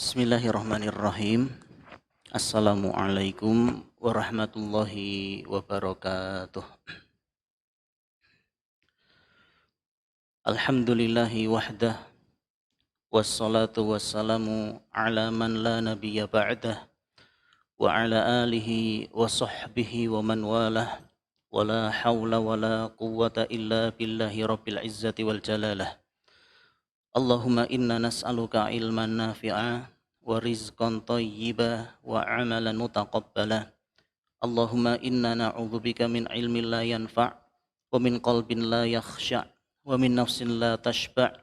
Bismillahirrahmanirrahim. Assalamualaikum warahmatullahi wabarakatuh. Alhamdulillahi wahdah. Wassalatu wassalamu ala man la nabiyya ba'dah. Wa ala alihi wa sahbihi wa man walah. Wa la hawla wa la quwwata illa billahi rabbil izzati wal jalalah. Allahumma inna nas'aluka ilman nafi'a wa rizqan thayyiba wa amalan mutaqabbala. Allahumma inna na'udzubika min ilmin la yanfa' wa min qalbin la yakhsha' wa min nafsin la tashba'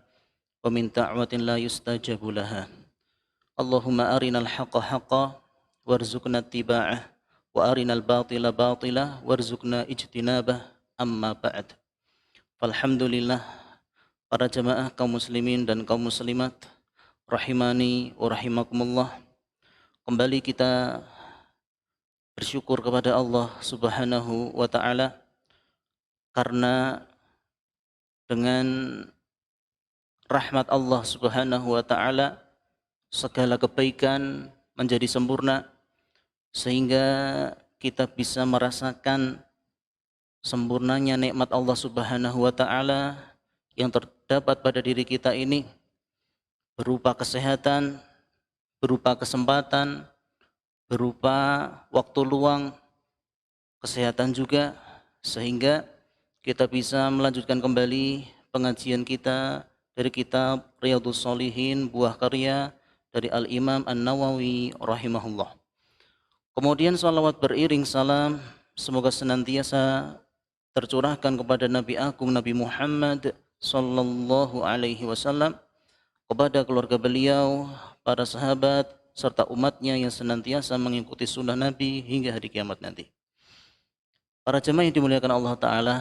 wa min da'watin la yustajabu laha. Allahumma arinal haqqa haqqa warzuqna ittiba'ah wa arinal batila batila warzuqna ijtinabah, amma ba'd. Alhamdulillah, para jamaah kaum muslimin dan kaum muslimat rahimani wa rahimakumullah, kembali kita bersyukur kepada Allah Subhanahu wa taala karena dengan rahmat Allah Subhanahu wa taala segala kebaikan menjadi sempurna sehingga kita bisa merasakan sempurnanya nikmat Allah Subhanahu wa taala yang terdapat pada diri kita ini, berupa kesehatan, berupa kesempatan, berupa waktu luang, kesehatan juga, sehingga kita bisa melanjutkan kembali pengajian kita dari kitab Riyadhus Shalihin, buah karya dari Al-Imam An-Nawawi rahimahullah. Kemudian salawat beriring salam semoga senantiasa tercurahkan kepada Nabi Agung Nabi Muhammad sallallahu alaihi wasallam, kepada keluarga beliau, para sahabat, serta umatnya yang senantiasa mengikuti sunnah Nabi hingga hari kiamat nanti. Para jemaah yang dimuliakan Allah Ta'ala,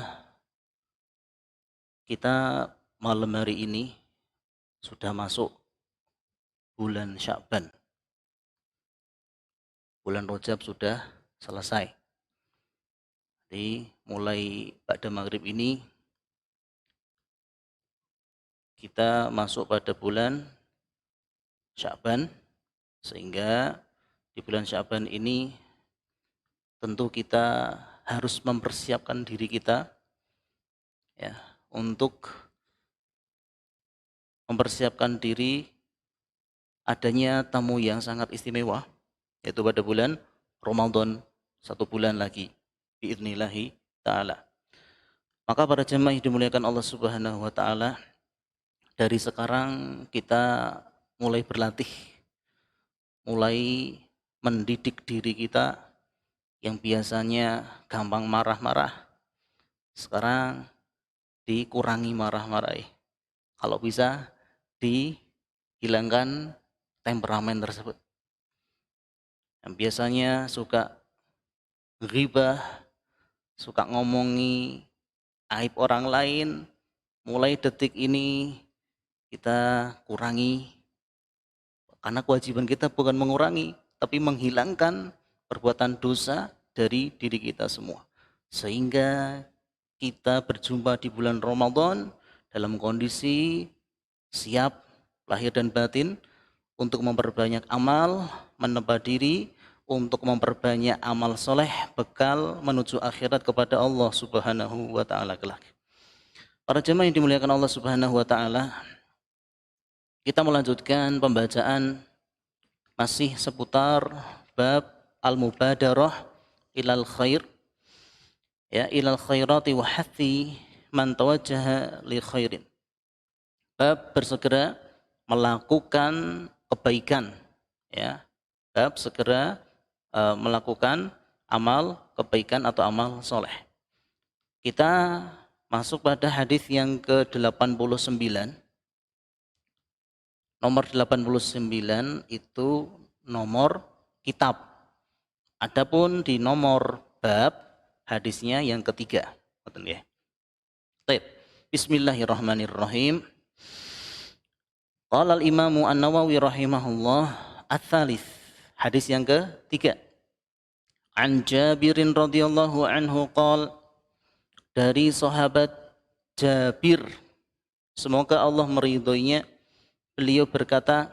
kita malam hari ini sudah masuk bulan Sya'ban. Bulan Rajab sudah selesai. Jadi mulai pada maghrib ini kita masuk pada bulan Sya'ban, sehingga di bulan Sya'ban ini tentu kita harus mempersiapkan diri kita ya, untuk mempersiapkan diri adanya tamu yang sangat istimewa, yaitu pada bulan Ramadan, 1 bulan lagi biidnillahi ta'ala. Maka para jemaah yang dimuliakan Allah Subhanahu wa ta'ala, dari sekarang kita mulai berlatih, mulai mendidik diri kita yang biasanya gampang marah-marah, sekarang dikurangi marah-marah. Kalau bisa dihilangkan temperamen tersebut. Yang biasanya suka ghibah, suka ngomongi aib orang lain, mulai detik ini kita kurangi, karena kewajiban kita bukan mengurangi, tapi menghilangkan perbuatan dosa dari diri kita semua. Sehingga kita berjumpa di bulan Ramadan dalam kondisi siap lahir dan batin untuk memperbanyak amal, menempa diri untuk memperbanyak amal soleh, bekal menuju akhirat kepada Allah Subhanahu wa ta'ala kelak. Para jemaah yang dimuliakan Allah Subhanahu wa ta'ala, kita melanjutkan pembacaan masih seputar bab al-mubadarah ilal khair, ya, ilal khairati wa hathi man tawajjaha li khairin. Bab bersegera melakukan kebaikan, ya. Bab segera melakukan amal kebaikan atau amal soleh. Kita masuk pada hadis yang ke-89. Nomor 89 itu nomor kitab. Adapun di nomor bab hadisnya yang ketiga. Baik. Bismillahirrahmanirrahim. Qala al-Imam An-Nawawi rahimahullah ats-tsalits. Hadis yang ketiga. An Jabirin radhiyallahu anhu qala, dari sahabat Jabir, semoga Allah meridhoinya, beliau berkata,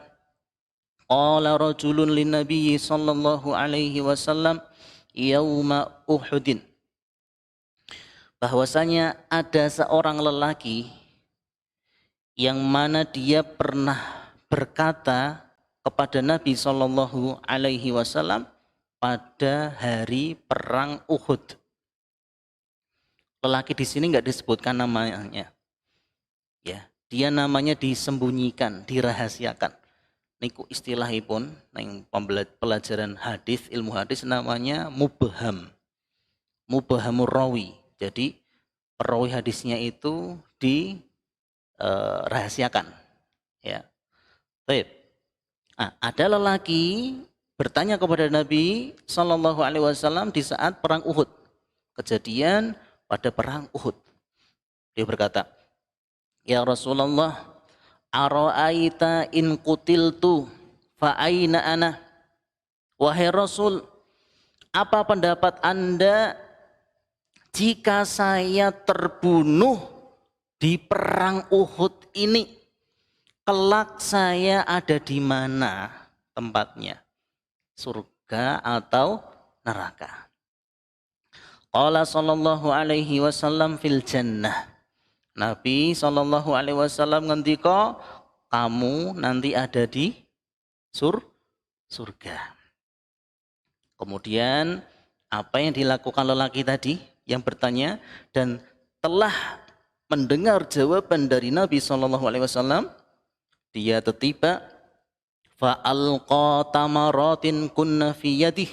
qala rajulun linnabiyyi sallallahu alaihi wasallam yauma Uhudin. Bahwasanya ada seorang lelaki yang mana dia pernah berkata kepada Nabi sallallahu alaihi wasallam pada hari perang Uhud. Lelaki di sini enggak disebutkan namanya. Ya, dia namanya disembunyikan, dirahasiakan. Niku istilahipun neng pelajaran hadis, ilmu hadis namanya mubham. Mubhamur rawi. Jadi perawi hadisnya itu dirahasiakan. Ya. Baik. Nah, ada lelaki bertanya kepada Nabi Shallallahu Alaihi Wasallam di saat perang Uhud. Kejadian pada perang Uhud. Dia berkata, Ya Rasulullah, ara'aita in qutiltu fa aina ana? Wahai Rasul, apa pendapat Anda jika saya terbunuh di perang Uhud ini? Kelak saya ada di mana tempatnya? Surga atau neraka? Qala sallallahu alaihi wasallam fil jannah. Nabi sallallahu alaihi wasallam ngendika, kamu nanti ada di surga. Kemudian apa yang dilakukan lelaki tadi yang bertanya dan telah mendengar jawaban dari Nabi sallallahu alaihi wasallam, dia tiba fa'alqa tamaratin kunna fi yadih.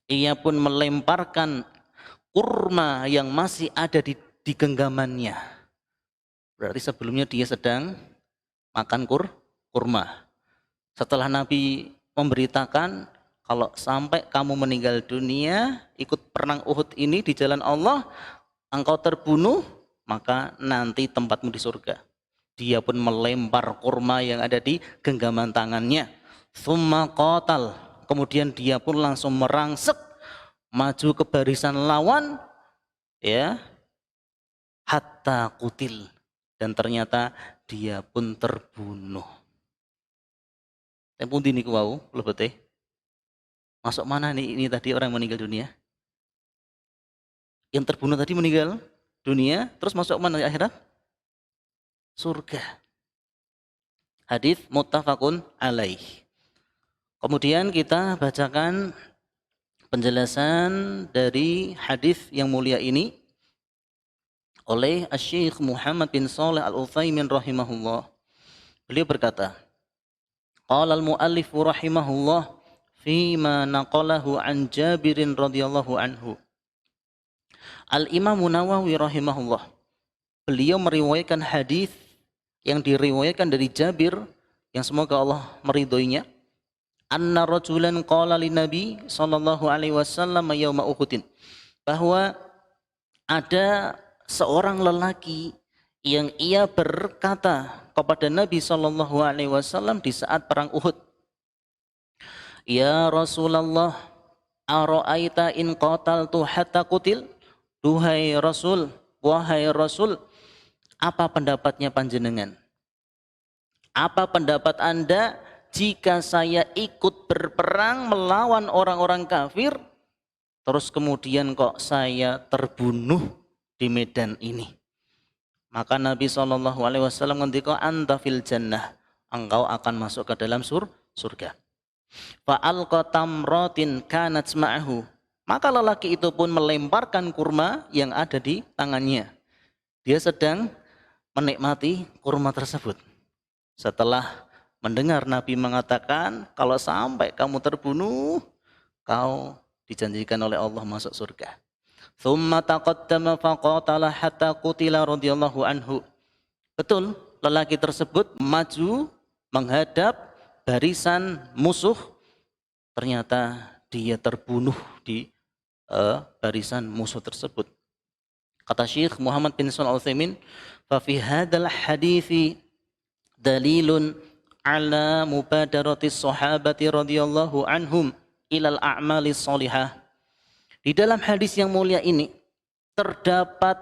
Ia pun melemparkan kurma yang masih ada di genggamannya. Berarti sebelumnya dia sedang makan kurma. Setelah Nabi memberitakan kalau sampai kamu meninggal dunia ikut perang Uhud ini di jalan Allah, engkau terbunuh, maka nanti tempatmu di surga. Dia pun melempar kurma yang ada di genggaman tangannya. Tsumma qatal. Kemudian dia pun langsung merangsek maju ke barisan lawan, ya, hatta kutil, dan ternyata dia pun terbunuh. Tempun dini kuwau lebete. Masuk mana nih ini tadi orang meninggal dunia? Yang terbunuh tadi meninggal dunia, terus masuk mana di akhirat? Surga. Hadis muttafaqun alaih. Kemudian kita bacakan penjelasan dari hadis yang mulia ini oleh Asy-Syaikh Muhammad bin Shalih Al-Utsaimin rahimahullah. Beliau berkata, qala al-muallif rahimahullah fima naqalahu an Jabirin radhiyallahu anhu. Al-Imam Nawawi rahimahullah, beliau meriwayatkan hadis yang diriwayatkan dari Jabir yang semoga Allah meridhoinya, anna rajulan qala lin Nabi sallallahu alaihi wasallam yauma Uhudin, bahwa ada seorang lelaki yang ia berkata kepada Nabi sallallahu alaihi wasallam di saat perang Uhud, Ya Rasulullah, ara'aita in qataltu hatta qutil? Duhai Rasul, wahai Rasul, apa pendapatnya panjenengan? Apa pendapat Anda jika saya ikut berperang melawan orang-orang kafir, terus kemudian kok saya terbunuh di medan ini? Maka Nabi SAW ngendika, anta fil jannah, engkau akan masuk ke dalam surga. Fa'alqa tamratin kanat ma'ahu, maka lelaki itu pun melemparkan kurma yang ada di tangannya. Dia sedang menikmati kurma tersebut. Setelah mendengar Nabi mengatakan, kalau sampai kamu terbunuh, kau dijanjikan oleh Allah masuk surga. Tsumma taqaddama faqatala hatta qutila radhiyallahu anhu. Betul, lelaki tersebut maju menghadap barisan musuh. Ternyata dia terbunuh di barisan musuh tersebut. Kata Syekh Muhammad bin Shalih Al-Utsaimin, fa fi hadzal hadithi dalilun ala mubadarati sahabati radhiyallahu anhum ilal a'mali shalihah. Di dalam hadis yang mulia ini terdapat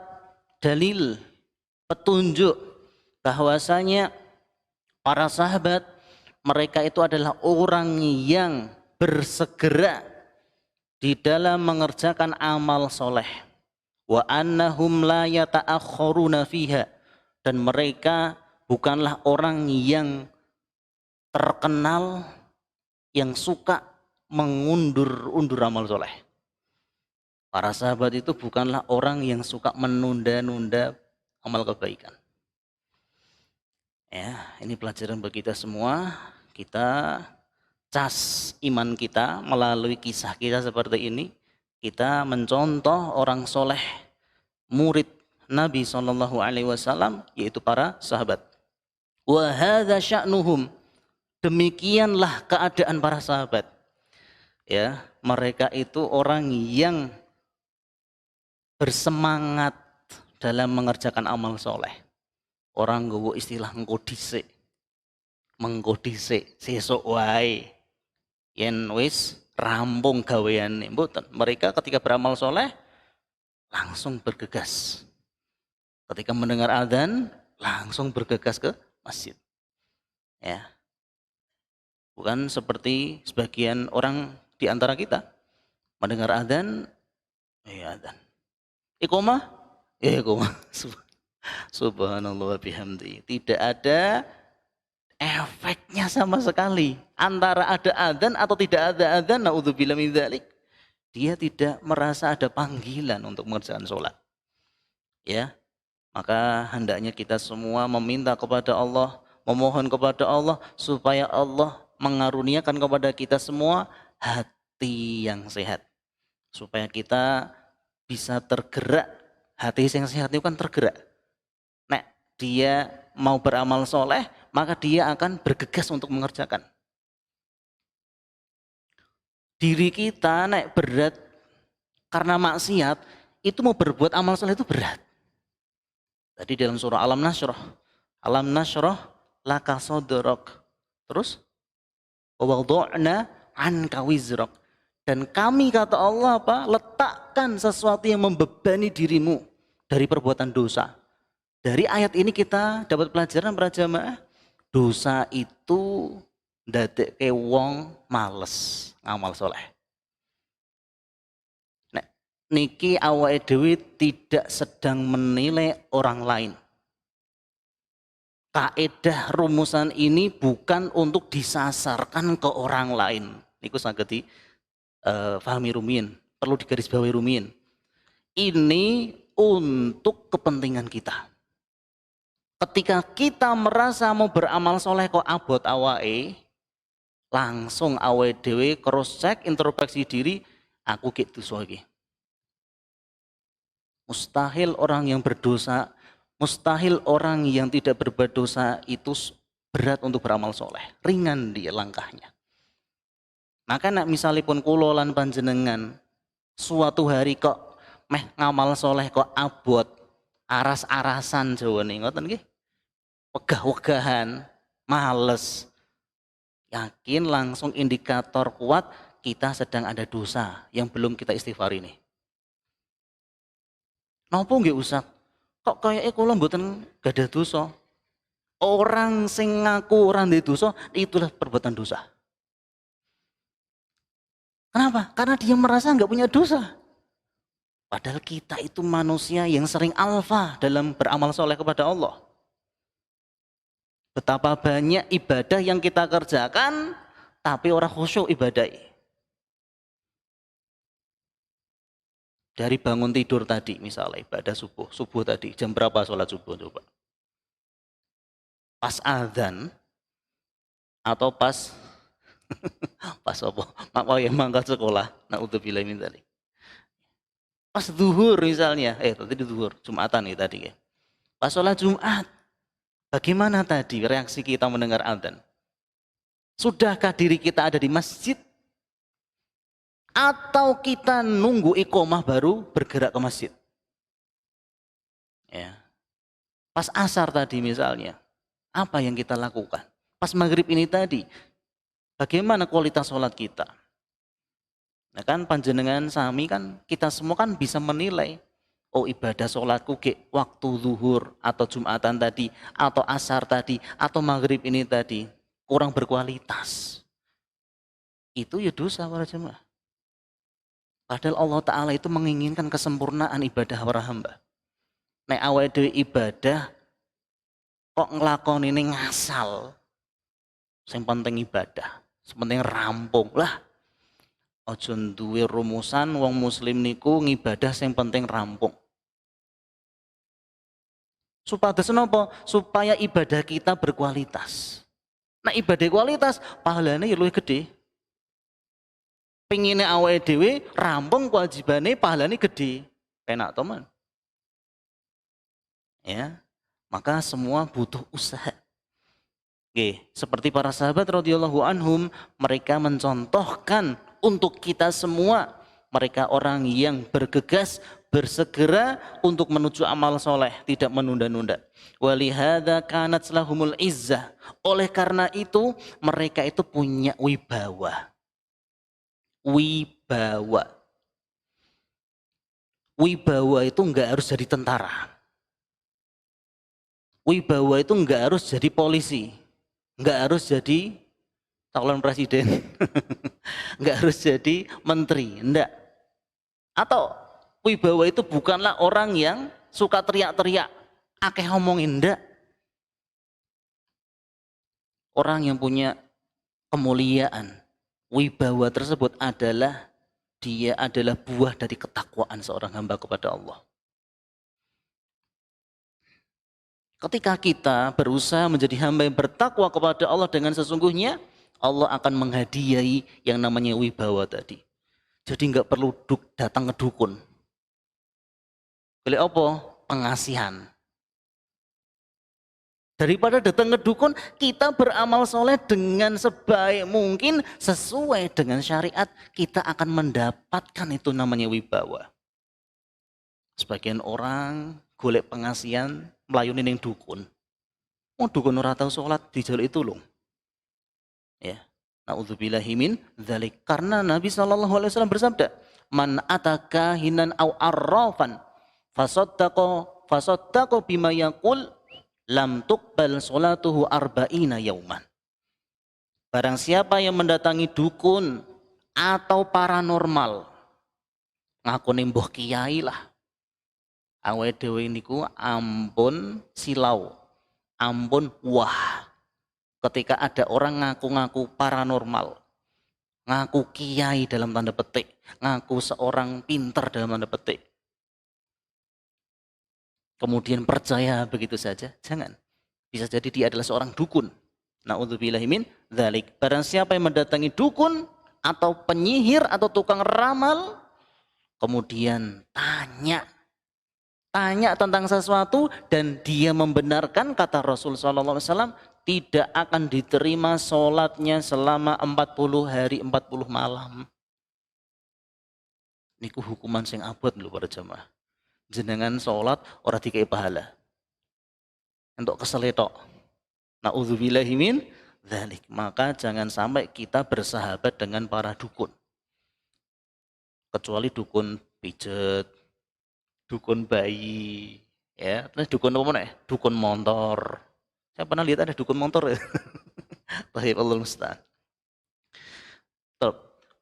dalil, petunjuk bahwasanya para sahabat mereka itu adalah orang yang bersegera di dalam mengerjakan amal soleh. Wa annahum la yata'akhkharuna fiha, dan mereka bukanlah orang yang terkenal yang suka mengundur-undur amal soleh. Para sahabat itu bukanlah orang yang suka menunda-nunda amal kebaikan. Ya, ini pelajaran bagi kita semua. Kita cas iman kita melalui kisah kita seperti ini. Kita mencontoh orang soleh, murid Nabi SAW, yaitu para sahabat. Wa hadza sya'nuhum, demikianlah keadaan para sahabat. Ya, mereka itu orang yang bersemangat dalam mengerjakan amal soleh. Orang nggawa istilah ngkodisik, sesuk wae. Yen wis rampung gaweane, mboten. Mereka ketika beramal soleh langsung bergegas. Ketika mendengar adzan langsung bergegas ke masjid. Ya. Bukan seperti sebagian orang di antara kita mendengar adzan, ya adzan. Iqomah, ya iqomah. Subhanallah wa bihamdi. Tidak ada efeknya sama sekali antara ada adzan atau tidak ada adzan. Naudzubillah min dzalik. Dia tidak merasa ada panggilan untuk mengerjakan sholat. Ya, maka hendaknya kita semua meminta kepada Allah, memohon kepada Allah supaya Allah mengaruniakan kepada kita semua hati yang sehat, supaya kita bisa tergerak. Hati yang sehat itu kan tergerak. Nek dia mau beramal soleh, maka dia akan bergegas untuk mengerjakan. Diri kita naik berat karena maksiat, itu mau berbuat amal soleh itu berat. Tadi dalam surah Alam Nashrah laka sodrok. Terus wawadhu'na anka wizrak. Dan kami, kata Allah, letakkan sesuatu yang membebani dirimu dari perbuatan dosa. Dari ayat ini kita dapat pelajaran para jamaah, dosa itu ndadekke wong males ngamal soleh. Nek niki awake dhewe tidak sedang menilai orang lain. Kaedah rumusan ini bukan untuk disasarkan ke orang lain. Niku saged di fahami rumiyin, perlu digarisbawahi rumiyin. Ini untuk kepentingan kita. Ketika kita merasa mau beramal soleh kok abot awake, langsung awake dhewe cross check, introspeksi diri, aku gitu soalnya. Mustahil orang yang berdosa, mustahil orang yang tidak berbuat dosa itu berat untuk beramal soleh, ringan dia langkahnya. Maka nak misalipun kula lan panjenengan suatu hari kok meh ngamal soleh kok abot, aras-arasan jawane ngoten nggih. Wegah-wegahan, males. Yakin langsung indikator kuat kita sedang ada dosa yang belum kita istighfar ini. Napa nggih Ustaz? Kok kayake kula mboten gadah dosa? Orang sing ngaku ora ndek dosa itulah perbuatan dosa. Kenapa? Karena dia merasa nggak punya dosa. Padahal kita itu manusia yang sering alfa dalam beramal soleh kepada Allah. Betapa banyak ibadah yang kita kerjakan, tapi orang khusyuk ibadah. Dari bangun tidur tadi misalnya ibadah subuh tadi, jam berapa sholat subuh coba? Pas adzan atau pas pas apa? Mak yang mangkat sekolah, naudzubillah min dzalik. Pas zuhur misalnya, tadi zuhur, Jumatan nih tadi ya. Pas sholat Jumat, bagaimana tadi reaksi kita mendengar adzan? Sudahkah diri kita ada di masjid? Atau kita nunggu iqomah baru bergerak ke masjid? Ya. Pas asar tadi misalnya, apa yang kita lakukan? Pas maghrib ini tadi, bagaimana kualitas sholat kita? Nah kan panjenengan sami kan kita semua kan bisa menilai, oh ibadah sholatku ke waktu zuhur atau Jumatan tadi, atau asar tadi, atau maghrib ini tadi. kurang berkualitas. Itu ya dosa para jemaah. Padahal Allah Ta'ala itu menginginkan kesempurnaan ibadah para hamba. Nek awake dhewe ibadah kok nglakoni ini ngasal. Sing penting ibadah, sing penting rampung. Lah, aja duwe rumusan wong muslim niku ngibadah sing penting rampung. Supados napa? Supaya ibadah kita berkualitas. Nah, ibadah kualitas pahalane ya luwih gede. Pengine awake dhewe rampung kewajibane pahalane gede. Penak teman. Ya. Maka semua butuh usaha. Oke, seperti para sahabat radhiyallahu anhum, mereka mencontohkan untuk kita semua, mereka orang yang bergegas, bersegera untuk menuju amal soleh, tidak menunda-nunda. Walihada kanat lahumul izzah. Oleh karena itu, mereka itu punya wibawa. Wibawa. Wibawa itu enggak harus jadi tentara. Wibawa itu enggak harus jadi polisi. Enggak harus jadi calon presiden. Enggak harus jadi menteri, enggak. Atau wibawa itu bukanlah orang yang suka teriak-teriak, akeh ngomongin, enggak. Orang yang punya kemuliaan, wibawa tersebut adalah dia adalah buah dari ketakwaan seorang hamba kepada Allah. Ketika kita berusaha menjadi hamba yang bertakwa kepada Allah dengan sesungguhnya, Allah akan menghadiahi yang namanya wibawa tadi. Jadi nggak perlu datang ke dukun. Boleh apa? Pengasihan. Daripada datang ke dukun, kita beramal soleh dengan sebaik mungkin sesuai dengan syariat, kita akan mendapatkan itu namanya wibawa. Sebagian orang golek pengasihan melayuni ning dukun. Mau dukun ora tau salat dijaluk itu loh. Ya. Nauzubillahi min dzalik. Karena Nabi SAW bersabda, "Man ataka hinan au arrafan fasaddaqa bima yaqul lam tuqbal sholatuhu arba'ina yauman." Barang siapa yang mendatangi dukun atau paranormal, ngakune mbuh kiai lah. Awake dhewe niku ampun silau, ampun wah. Ketika ada orang ngaku-ngaku paranormal, ngaku kiai dalam tanda petik, ngaku seorang pinter dalam tanda petik, kemudian percaya begitu saja, jangan. Bisa jadi dia adalah seorang dukun. Na'udzubillahi min dzalik. Barang siapa yang mendatangi dukun atau penyihir atau tukang ramal, kemudian tanya tentang sesuatu dan dia membenarkan, kata Rasul SAW, tidak akan diterima sholatnya selama 40 hari 40 malam. Niku hukuman sing abot lho para jamaah. Jenengan sholat ora dikai pahala. Untuk keseletok. Na'udzubillahi min dzalik. Maka jangan sampai kita bersahabat dengan para dukun. Kecuali dukun pijet, dukun bayi, ya, terus dukun apa mana? Dukun motor. Saya pernah lihat ada dukun motor ya. Baik, Allah musta'an.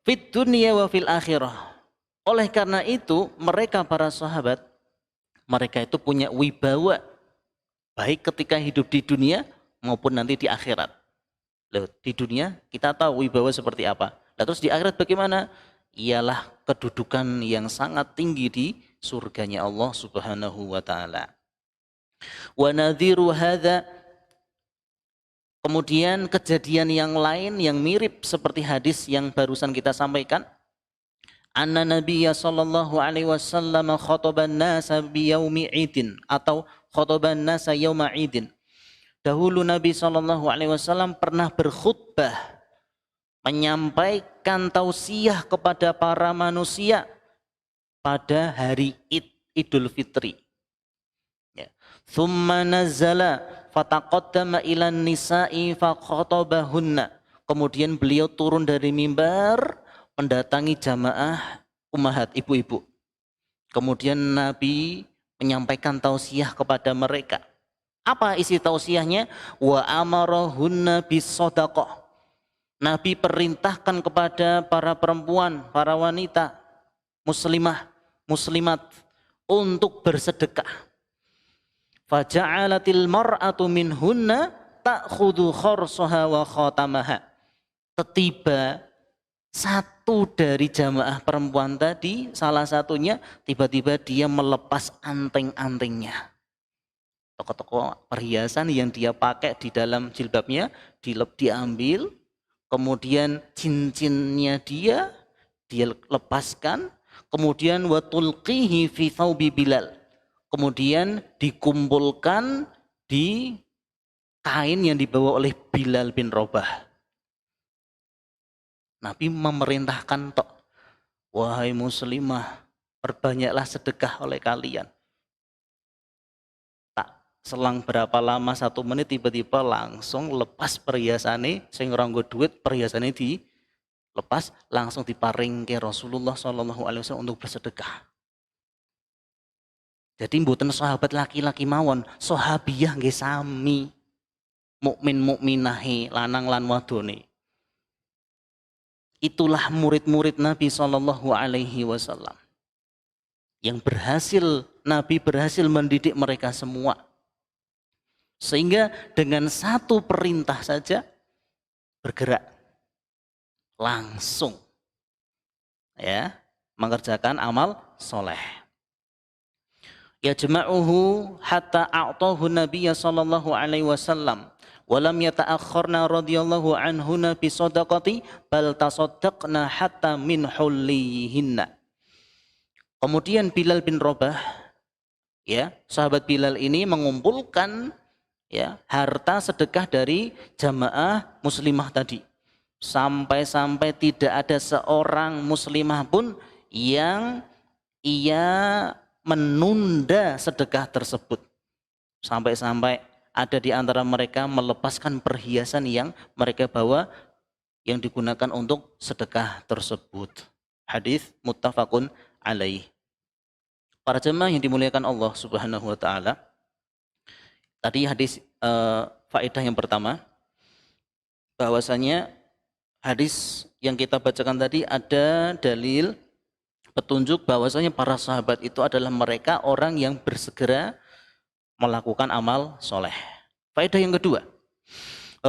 Fit dunia wa fil akhirah. Oleh karena itu, mereka para sahabat, mereka itu punya wibawa baik ketika hidup di dunia maupun nanti di akhirat. Loh, di dunia kita tahu wibawa seperti apa. Nah, terus di akhirat bagaimana? Ialah kedudukan yang sangat tinggi di surganya Allah Subhanahu wa taala. Wa nadhiru hadza, kemudian kejadian yang lain yang mirip seperti hadis yang barusan kita sampaikan. Anna Nabiyya sallallahu alaihi wasallam khataban nasa bi yaumi idin atau khataban nasa yauma idin. Dahulu Nabi sallallahu alaihi wasallam pernah berkhutbah menyampaikan tausiah kepada para manusia pada hari Idul Fitri. Ya. Tsumma nazzala fataqaddama ilan nisa'i fakhatabahunna. Kemudian beliau turun dari mimbar mendatangi jamaah ummahat, ibu-ibu. Kemudian Nabi menyampaikan tausiah kepada mereka. Apa isi tausiahnya? Wa amarahunna bis-shadaqah. Nabi perintahkan kepada para perempuan, para wanita muslimat untuk bersedekah. Faja'alatil mar'atu minhunna ta'khudhu kharsaha wa khatamaha. Tiba satu dari jamaah perempuan tadi, salah satunya tiba-tiba dia melepas anting-antingnya. Toko-toko perhiasan yang dia pakai di dalam jilbabnya diambil, kemudian cincinnya dia lepaskan, kemudian wa tulqihi fi thawbi Bilal. Kemudian dikumpulkan di kain yang dibawa oleh Bilal bin Rabah. Nabi memerintahkan tok, wahai muslimah, perbanyaklah sedekah oleh kalian. Tak selang berapa lama, 1 menit, tiba-tiba langsung lepas perhiasannya, sing ora nggo duit, perhiasannya dilepas, langsung diparing ke Rasulullah SAW untuk bersedekah. Jadi mboten sahabat laki-laki mawon, sahabiyah nggih sami. Mukmin mukminahe lanang lan wadone. Itulah murid-murid Nabi SAW yang Nabi berhasil mendidik mereka semua. Sehingga dengan satu perintah saja bergerak langsung ya mengerjakan amal soleh. Yajma'uhu hatta a'tahu Nabiya sallallahu alaihi wasallam. Walam yata'akhkharna radhiyallahu anhuna bi sadaqati bal tasaddaqna hatta min hullihinna. Kemudian Bilal bin Rabah, ya, sahabat Bilal ini mengumpulkan ya harta sedekah dari jamaah muslimah tadi. Sampai-sampai tidak ada seorang muslimah pun yang ia menunda sedekah tersebut. Sampai-sampai ada di antara mereka melepaskan perhiasan yang mereka bawa yang digunakan untuk sedekah tersebut. Hadis muttafaqun alaih. Para jemaah yang dimuliakan Allah Subhanahu wa taala. Tadi hadis faedah yang pertama bahwasanya hadis yang kita bacakan tadi ada dalil petunjuk bahwasanya para sahabat itu adalah mereka orang yang bersegera melakukan amal soleh. Faedah yang kedua,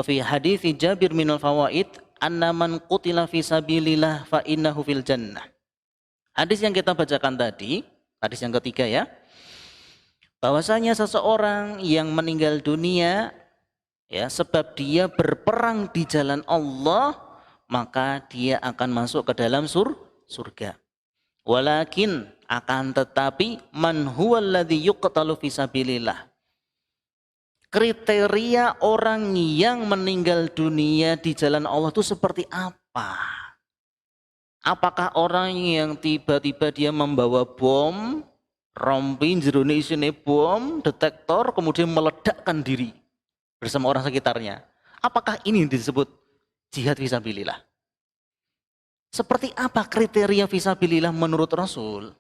fi hadits Jabir minal fawaid anna man qutila fi sabilillah fa innahu fil jannah. Hadis yang kita bacakan tadi, hadis yang ketiga ya, bahwasanya seseorang yang meninggal dunia ya sebab dia berperang di jalan Allah, maka dia akan masuk ke dalam surga. Walakin akan tetapi man huwallazi yuqtalu fi sabilillah. Kriteria orang yang meninggal dunia di jalan Allah itu seperti apa? Apakah orang yang tiba-tiba dia membawa bom, rompi jerone isine bom, detektor, kemudian meledakkan diri bersama orang sekitarnya? Apakah ini disebut jihad fisabilillah? Seperti apa kriteria fisabilillah menurut Rasul?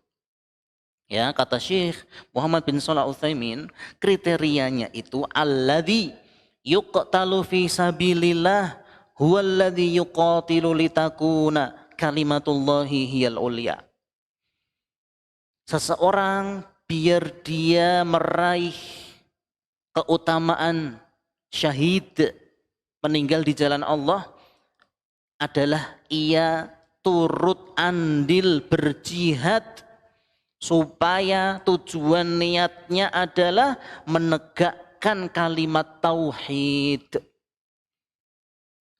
Ya, kata Syekh Muhammad bin Shalih Al-Utsaimin, kriterianya itu alladzi yuqtalu fi sabilillah huwallazi yuqatilu litakuna kalimatullahi hiyal ulya. Seseorang biar dia meraih keutamaan syahid meninggal di jalan Allah adalah ia turut andil berjihad supaya tujuan niatnya adalah menegakkan kalimat tauhid.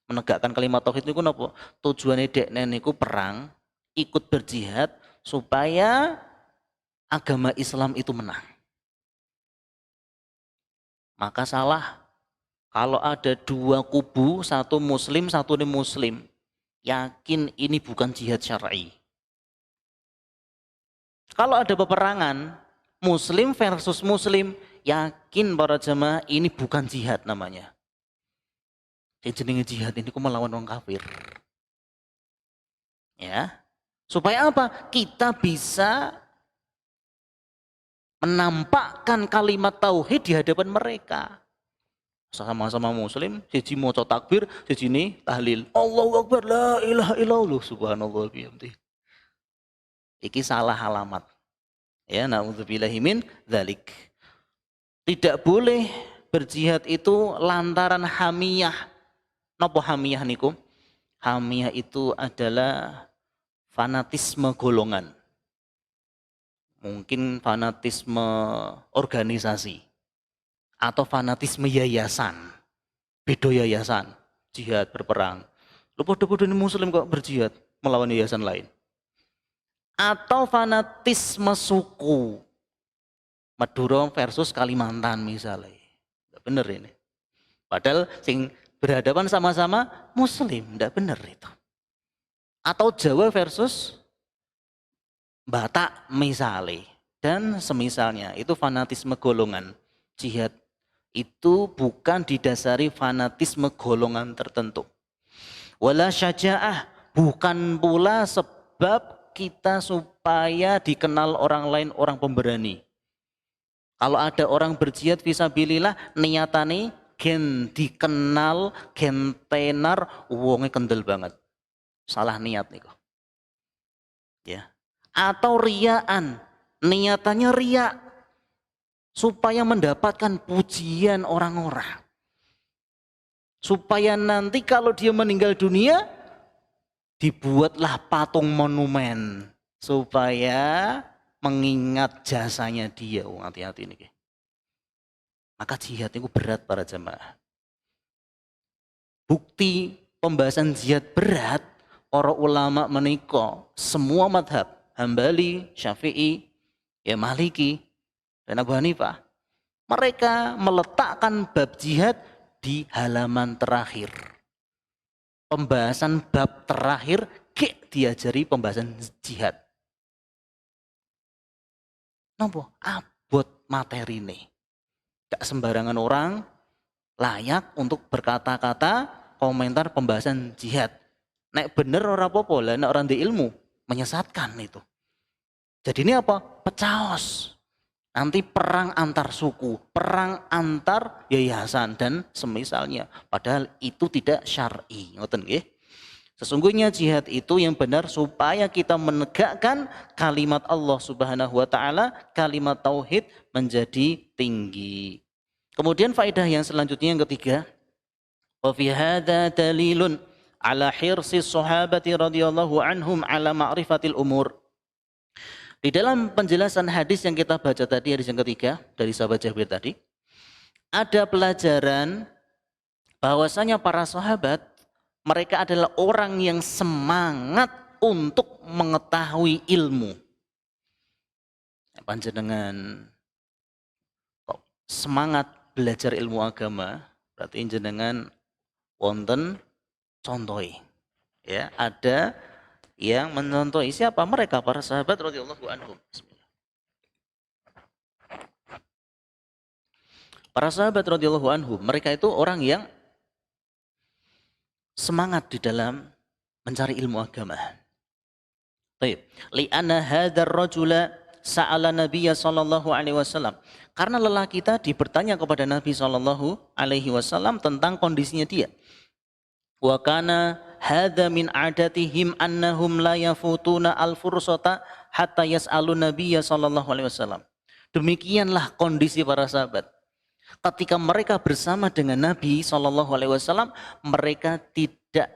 Menegakkan kalimat tauhid itu apa? Tujuannya dekne niku perang, ikut berjihad supaya agama Islam itu menang. Maka salah kalau ada 2 kubu, satu muslim, satu muslim. Yakin ini bukan jihad syar'i. Kalau ada peperangan muslim versus muslim, yakin para jemaah ini bukan jihad namanya. Jenenge jihad ini ku melawan orang kafir. Ya. Supaya apa? Kita bisa menampakkan kalimat tauhid di hadapan mereka. Sama-sama muslim, siji maca takbir, siji ini tahlil. Allahu Akbar, la ilaha illallah, subhanallah bihamdi. Iki salah alamat. Ya, na'udzubillahi min dzalik. Tidak boleh berjihad itu lantaran hamiyah. Napa hamiyah niku? Hamiyah itu adalah fanatisme golongan. Mungkin fanatisme organisasi atau fanatisme yayasan. Beda yayasan, jihad berperang. Lu podo-podo ini muslim kok berjihad melawan yayasan lain. Atau fanatisme suku. Madura versus Kalimantan misalnya. Tidak benar ini. Padahal sing berhadapan sama-sama muslim, tidak benar itu. Atau Jawa versus Batak misalnya. Dan semisalnya, itu fanatisme golongan. Jihad itu bukan didasari fanatisme golongan tertentu. Wala syaja'ah, bukan pula sebab kita supaya dikenal orang lain orang pemberani. Kalau ada orang berjihad fisabilillah niatane gen dikenal, gen tenar, wonge kendel banget. Salah niat nih kok. Ya. Atau riaan, niatannya ria supaya mendapatkan pujian orang-orang. Supaya nanti kalau dia meninggal dunia dibuatlah patung monumen supaya mengingat jasanya dia. Hati-hati nih. Maka jihad itu berat para jamaah. Bukti pembahasan jihad berat, para ulama menika semua madhab, Hambali, Syafi'i, ya Maliki, dan Abu Hanifah, mereka meletakkan bab jihad di halaman terakhir. Pembahasan bab terakhir diajari pembahasan jihad. Napa? Abot materi ini. Gak sembarangan orang layak untuk berkata-kata komentar pembahasan jihad. Nek bener ora apa-apa lah, nek orang di ilmu menyesatkan itu. Jadi ini apa? Pecaos. Nanti perang antar suku, perang antar yayasan dan semisalnya. Padahal itu tidak syar'i. Ngoten nggih. Sesungguhnya jihad itu yang benar supaya kita menegakkan kalimat Allah Subhanahu wa taala, kalimat tauhid menjadi tinggi. Kemudian faedah yang selanjutnya yang ketiga, wa fi hadza dalilun ala hirsi sahabati radhiyallahu anhum ala ma'rifatil umur. Di dalam penjelasan hadis yang kita baca tadi, hadis yang ketiga dari sahabat Jabir tadi, ada pelajaran bahwasanya para sahabat mereka adalah orang yang semangat untuk mengetahui ilmu. Panjenengan kok semangat belajar ilmu agama, berarti jenengan wonten contohi. Ya, ada yang mencontohi siapa? Mereka para sahabat radhiyallahu anhum. Para sahabat radhiyallahu anhum, mereka itu orang yang semangat di dalam mencari ilmu agama. Baik, li'anna hadzal rajula sa'ala Nabiyya sallallahu alaihi wasallam. Karena lelaki tadi bertanya kepada Nabi sallallahu alaihi wasallam tentang kondisinya dia. Wa kana hadza min adatihim annahum la yafutuna al-fursata hatta yas'alun Nabiyya sallallahu alaihi wasallam. Demikianlah kondisi para sahabat. Ketika mereka bersama dengan Nabi sallallahu alaihi wasallam, mereka tidak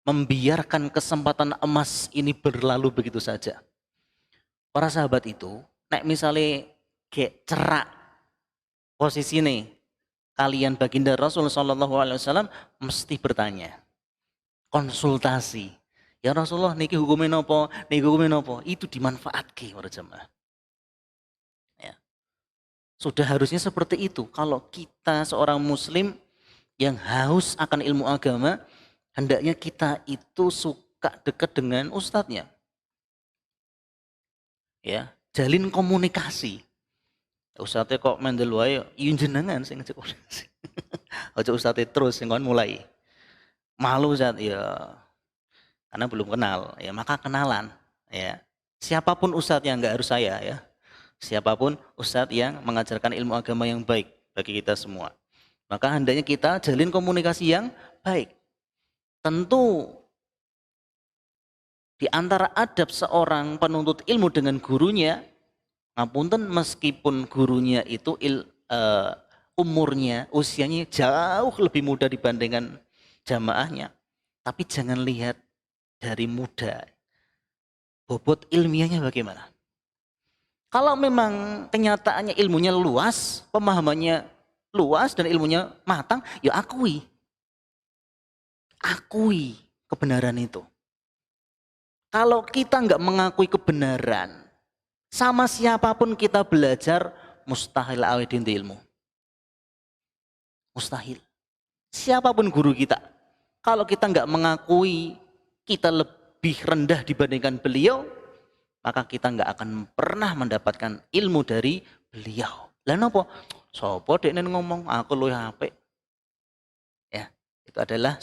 membiarkan kesempatan emas ini berlalu begitu saja. Para sahabat itu, nek misalnya kayak cerak posisi nih, kalian baginda Rasul sallallahu alaihi wasallam mesti bertanya, konsultasi. Ya Rasulullah, niki hukumnya nopo, niki hukumnya nopo, itu dimanfaatkan para jemaah. Ya. Sudah harusnya seperti itu. Kalau kita seorang muslim yang haus akan ilmu agama, hendaknya kita itu suka dekat dengan ustadznya. Ya, jalin komunikasi. Ustadznya kok mendel wae, iya jenengan sing ngejek komunikasi. Aja ustadznya terus sing kon mulai. Malu Ustaz, ya. Karena belum kenal, ya maka kenalan, ya. Siapapun ustadznya, enggak harus saya, ya. Siapapun ustadz yang mengajarkan ilmu agama yang baik bagi kita semua. Maka hendaknya kita jalin komunikasi yang baik. Tentu di antara adab seorang penuntut ilmu dengan gurunya, ngapunten meskipun gurunya itu umurnya, usianya jauh lebih muda dibandingkan jamaahnya. Tapi jangan lihat dari muda. Bobot ilmiahnya bagaimana? Kalau memang kenyataannya ilmunya luas, pemahamannya luas dan ilmunya matang, ya akui. Akui kebenaran itu. Kalau kita nggak mengakui kebenaran, sama siapapun kita belajar, mustahil awedin di ilmu. Mustahil. Siapapun guru kita, kalau kita nggak mengakui kita lebih rendah dibandingkan beliau, maka kita nggak akan pernah mendapatkan ilmu dari beliau. Lah napa? Sopo dekne ngomong aku luwih apik. Ya, itu adalah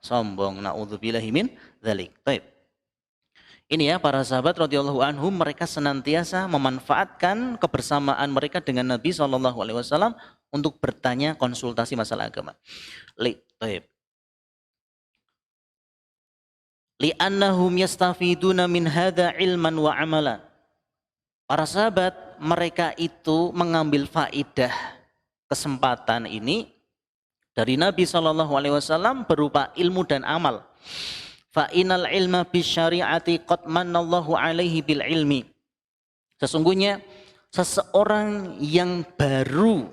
sombong. Nauzubillahi min dzalik. Baik. Ini ya para sahabat radhiyallahu anhum, mereka senantiasa memanfaatkan kebersamaan mereka dengan Nabi SAW untuk bertanya konsultasi masalah agama. Baik. Li'annahum yastafiduna min hadza ilman wa amalan. Para sahabat mereka itu mengambil faidah kesempatan ini dari Nabi SAW berupa ilmu dan amal. Fa inal ilma bisyari'ati qad manallahu alaihi bil ilmi. Sesungguhnya seseorang yang baru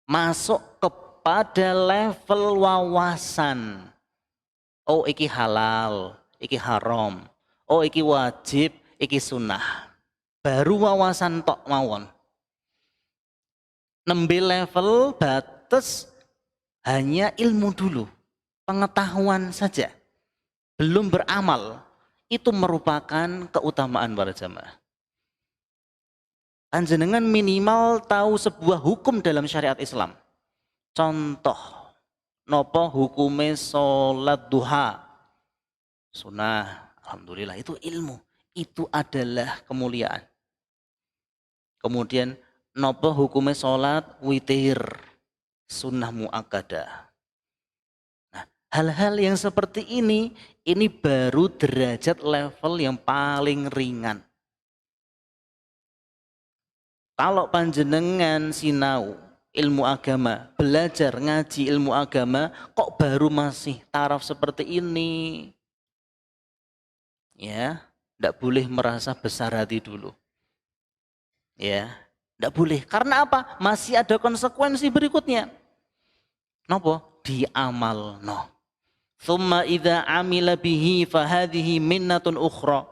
masuk kepada level wawasan, oh iki halal, iki haram, oh iki wajib, iki sunnah, baru wawasan tok mawon, nembe level batas hanya ilmu dulu, pengetahuan saja, belum beramal, itu merupakan keutamaan para jamaah. Panjenengan minimal tahu sebuah hukum dalam syariat Islam. Contoh, nopo hukume sholat duha, sunnah, alhamdulillah itu ilmu, itu adalah kemuliaan. Kemudian nopo hukume sholat witir, sunnah muakkadah. Nah, hal-hal yang seperti ini baru derajat level yang paling ringan. Kalau panjenengan sinau ilmu agama, belajar ngaji ilmu agama, kok baru masih taraf seperti ini? Ya, tidak boleh merasa besar hati dulu. Ya, tidak boleh. Karena apa? Masih ada konsekuensi berikutnya. Nopo? Diamal no. Thumma idza amila bihi fahadhihi minnatun ukhra.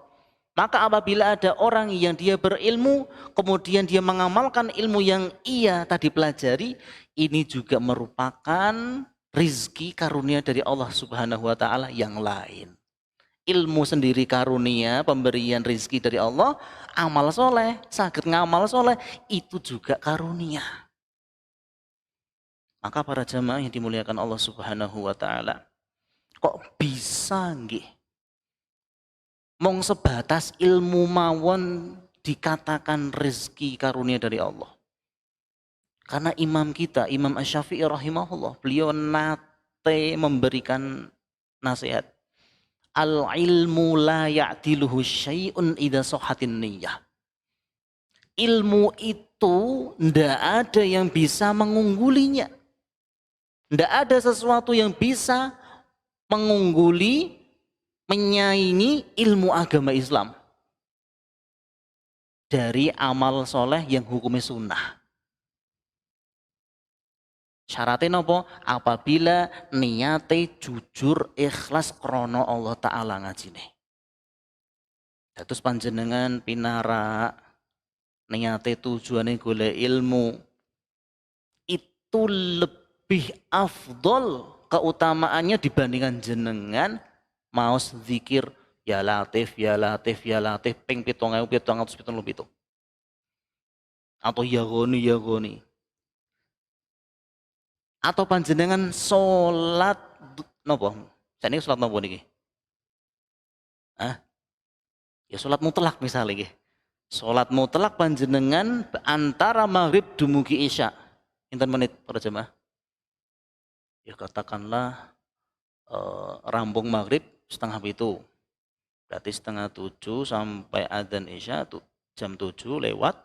Maka apabila ada orang yang dia berilmu, kemudian dia mengamalkan ilmu yang ia tadi pelajari, ini juga merupakan rizki karunia dari Allah Subhanahu wa Ta'ala yang lain. Ilmu sendiri karunia, pemberian rizki dari Allah, amal soleh, sakit ngamal soleh, itu juga karunia. Maka para jamaah yang dimuliakan Allah Subhanahu wa Ta'ala, kok bisa nggih? Mong sebatas ilmu mawon dikatakan rezeki karunia dari Allah. Karena imam kita, Imam Asy-Syafi'i rahimahullah, beliau nate memberikan nasihat. Al-ilmu la ya'diluhu syai'un idza sahhatin niyyah. Ilmu itu ndak ada yang bisa mengunggulinya. Ndak ada sesuatu yang bisa mengungguli, menyaingi ilmu agama Islam dari amal soleh yang hukumnya sunnah. Syaratnya apa? Apabila niate jujur ikhlas krono Allah Ta'ala ngajine. Terus panjenengan pinara niate tujuannya golek ilmu, itu lebih afdol keutamaannya dibandingkan jenengan maos zikir ya latif ya latif ya latif ping 7.777 atau ya goni atau panjenengan salat napa jane salat napa niki ya salat mutlak misalnya nggih Salat mutlak panjenengan antara maghrib dumugi isya. Pinten menit para jemaah? Ya katakanlah rampung maghrib setengah itu. Berarti setengah 7 sampai adzan isya tuh jam 7 lewat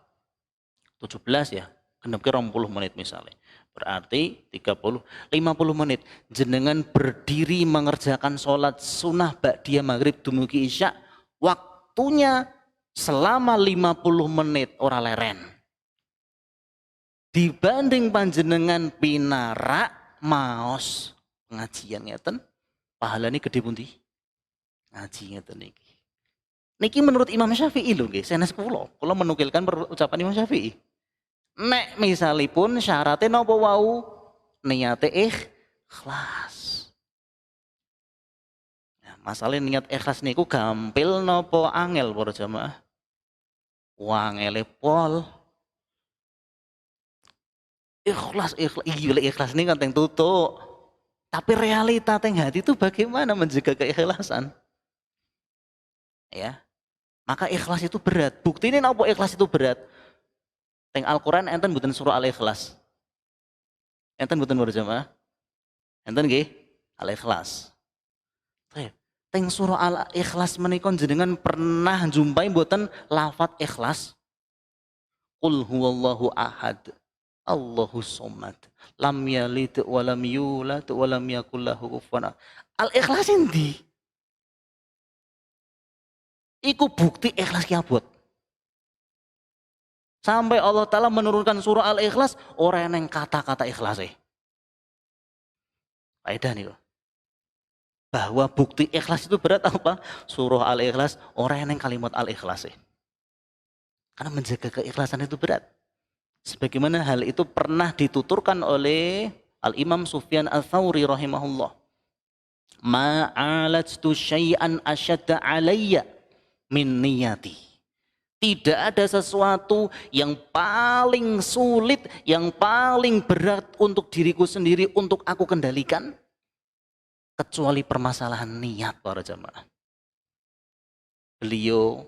17 ya. Genep ke 20 menit misalnya. Berarti 50 menit. Jenengan berdiri mengerjakan sholat sunnah ba'diyah maghrib dumugi isya. Waktunya selama 50 menit ora leren. Dibanding panjenengan pinara maos pengajian ngeten, pahalane gede pundi? Ngaji ngeten niki. Niki menurut Imam Syafi'i lho nggih, sanes kula menukilkan ucapan Imam Syafi'i. Nek misalipun syaratnya napa wau? Niate ikhlas. Nah, masalah niat ikhlas niku gampil napa angel para jamaah? Wangele pol. Ikhlas ini kan yang tutup. Tapi realita teng hati itu bagaimana menjaga keikhlasan? Ya. Maka ikhlas itu berat. Bukti ini apa ikhlas itu berat? Teng Al-Qur'an enten mboten surah Al-Ikhlas. Enten mboten berjamaah? Enten nggih? Al-Ikhlas. Teng surah Al-Ikhlas menika jenengan pernah jumpai mboten lafat ikhlas? Qul huwallahu ahad. Allahus somad. Lam yalid wa lam yulad wa lam yakul lahu kufuwan. Al-Ikhlas endi? Iku bukti ikhlas ki abot. Sampai Allah Ta'ala menurunkan surah Al-Ikhlas, orang yang kata-kata ikhlas faedah nih loh. Bahwa bukti ikhlas itu berat apa? Surah Al-Ikhlas, orang yang kalimat Al-Ikhlas Karena menjaga keikhlasan itu berat. Sebagaimana hal itu pernah dituturkan oleh Al-Imam Sufyan Al-Thawri rahimahullah. Ma'alajtu syai'an asyadda alayya min niyati. Tidak ada sesuatu yang paling sulit, yang paling berat untuk diriku sendiri, untuk aku kendalikan, kecuali permasalahan niat para jamaah. Beliau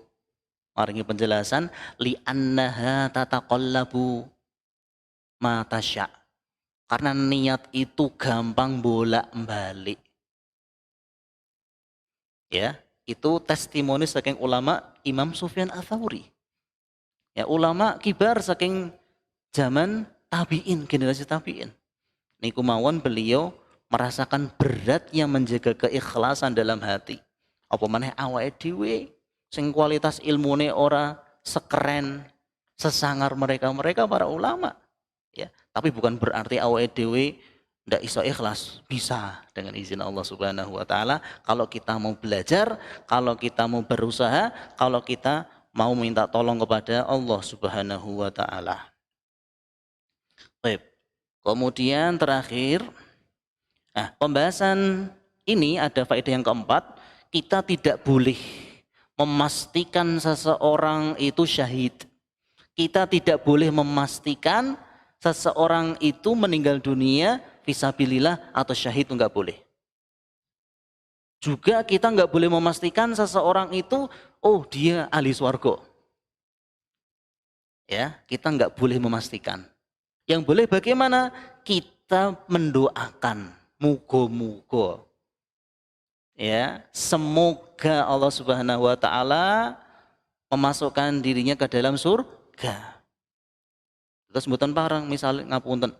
maringi penjelasan, li'annaha tataqallabu ma tasya. Karena niat itu gampang bolak-balik. Ya, itu testimoni saking ulama Imam Sufyan Ats-Tsauri. Ya, ulama kibar saking zaman tabi'in, generasi tabi'in. Niku mawon beliau merasakan beratnya menjaga keikhlasan dalam hati. Apa maneh awake dhewe sing kualitas ilmune ora sekeren sesangar mereka para ulama. Ya, tapi bukan berarti awake dhewe ndak iso ikhlas, bisa dengan izin Allah Subhanahu wa taala kalau kita mau belajar, kalau kita mau berusaha, kalau kita mau minta tolong kepada Allah Subhanahu wa taala. Baik. Kemudian terakhir, pembahasan ini ada faedah yang keempat, kita tidak boleh memastikan seseorang itu syahid. Kita tidak boleh memastikan seseorang itu meninggal dunia fisabilillah atau syahid, itu enggak boleh. Juga kita enggak boleh memastikan seseorang itu dia ahli swarga. Ya, kita enggak boleh memastikan. Yang boleh bagaimana? Kita mendoakan muga-muga ya, semoga Allah Subhanahu wa taala memasukkan dirinya ke dalam surga. Terus mboten parang misal ngapunten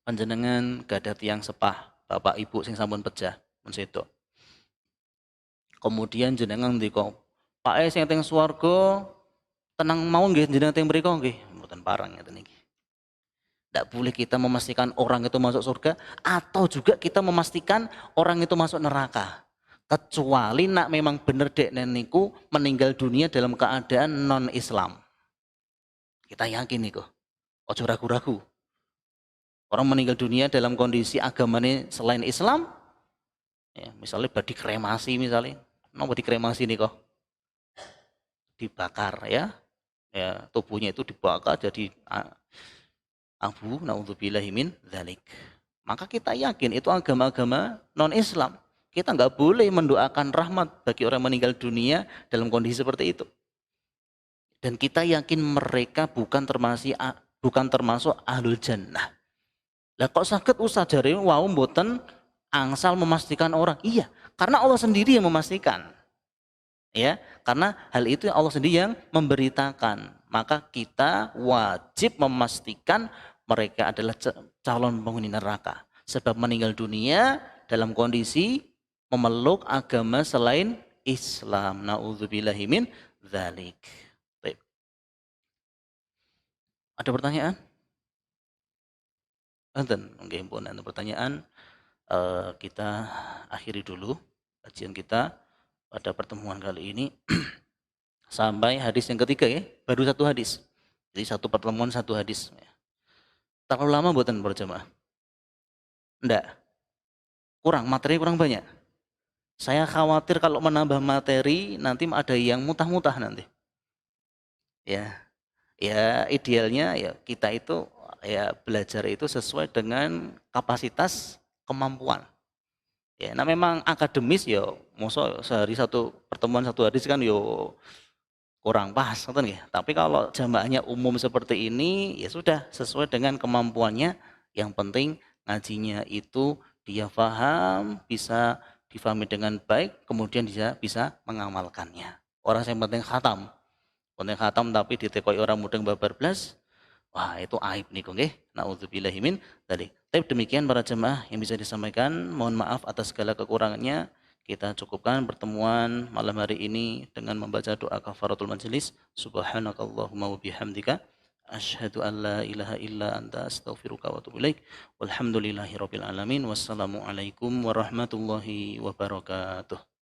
panjenengan gadah tiyang sepah, bapak ibu sing sampun pejah mun sedo. Kemudian jenengan ndika, Pak sing teng swarga tenang mau nggih jenengan teng mriku nggih, mboten parang ngeten iki. Tidak boleh kita memastikan orang itu masuk surga atau juga kita memastikan orang itu masuk neraka. Kecuali nak memang bener dek neniku meninggal dunia dalam keadaan non-Islam. Kita yakin nih kok, ojo ragu-ragu. Orang meninggal dunia dalam kondisi agamanya selain Islam, ya, misalnya badi kremasi misalnya, badi kremasi nih kok, dibakar ya, tubuhnya itu dibakar jadi abu, naudzubillahi min dzalik. Maka kita yakin itu agama-agama non-Islam. Kita nggak boleh mendoakan rahmat bagi orang meninggal dunia dalam kondisi seperti itu. Dan kita yakin mereka bukan termasuk ahlul jannah. Lah kok sakit usah jare wau mboten angsal memastikan orang. Iya, karena Allah sendiri yang memastikan. Ya, karena hal itu Allah sendiri yang memberitakan. Maka kita wajib memastikan mereka adalah calon penghuni neraka. Sebab meninggal dunia dalam kondisi memeluk agama selain Islam. Nauzubillahi min dzalik. Baik. Ada pertanyaan? Enten, oke, ada pertanyaan. Kita akhiri dulu kajian kita pada pertemuan kali ini sampai hadis yang ketiga ya, baru satu hadis. Jadi satu pertemuan satu hadis. Terlalu lama buatan berjamaah? Enggak. Kurang, materi kurang banyak. Saya khawatir kalau menambah materi nanti ada yang mutah-mutah nanti. Ya. Ya idealnya ya kita itu ya belajar itu sesuai dengan kapasitas kemampuan. Ya, nah memang akademis ya, masa sehari satu pertemuan satu hadis kan yo kurang pas, ngerti ya. Tapi kalau jamaahnya umum seperti ini ya sudah sesuai dengan kemampuannya. Yang penting ngajinya itu dia paham, bisa difahami dengan baik, kemudian dia bisa mengamalkannya. Orang yang penting khatam. Penting khatam tapi ditekoi orang mudeng babar blas. Wah, itu aib nih nggih. Nauzubillahi min dzalik. Tapi demikian para jemaah yang bisa disampaikan. Mohon maaf atas segala kekurangannya. Kita cukupkan pertemuan malam hari ini dengan membaca doa kafaratul majelis. Subhanakallahumma wa bihamdika asyhadu an la ilaha illa anta astaghfiruka wa atubu ilaik. Walhamdulillahirabbil alamin. Wassalamualaikum warahmatullahi wabarakatuh.